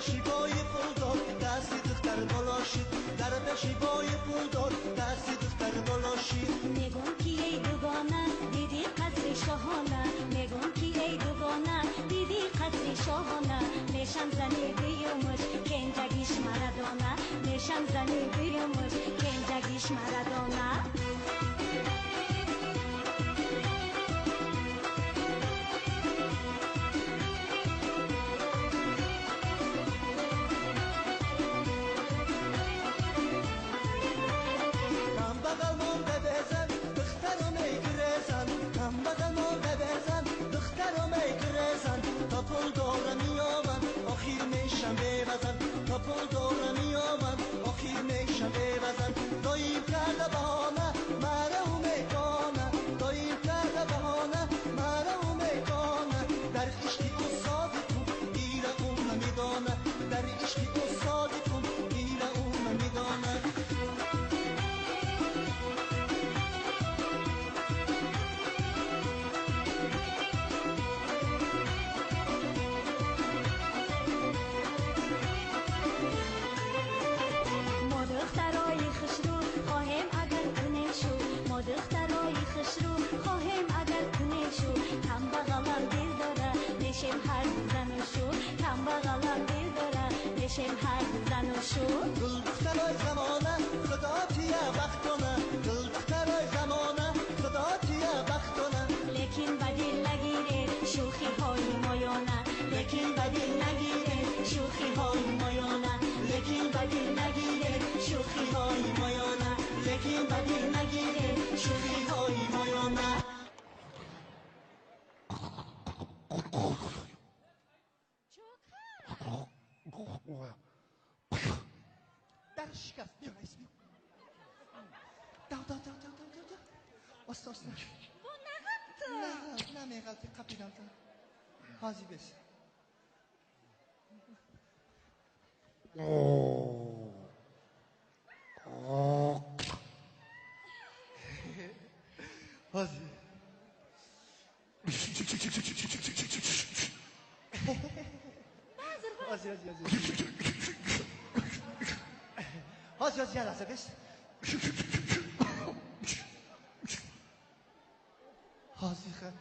شیبای پولدار دستی دختر بالاشید در به شیبای پولدار دستی دختر بالاشید میگم کی ای دوگانه دیدی قدر شاهانه میگم کی ای دوگانه دیدی قدر شاهانه میشم زنی بیومش کنجگیش مردانه میشم زنی بیومش کنجگیش مردانه پول دارم میامن آخیر میشم ببزن تا پول دارم میامن آخیر میشم ببزن داییم کرده بهانه مرا میکنه داییم کرده بهانه مرا میکنه در عشقی تو صادقم ایره اون نمیدانه در عشقی تو صادقم ایره اون نمیدانه دخترای خسرو خواهیم اگر کنه شو کم بغلم دل داره نشیم هر زن و شو کم بغلم دل داره نشیم هر زن و شو گل دخترای زمانه خدا تیه وقتونه گل دخترای زمانه خدا تیه وقتونه لیکن بدل نگیره شوخی های مایانه لیکن بدل نگیره شوخی های مایانه لیکن بدل نگیره شوخی های مایانه لیکن بدل نگیره شوخی های مایانه در شکست بیا رئیس بیا دا استا bu ne yaptı? نه میغلطی قپیدم حاضی بس حاضی حاضی یه لحظه بس حاضی خیلی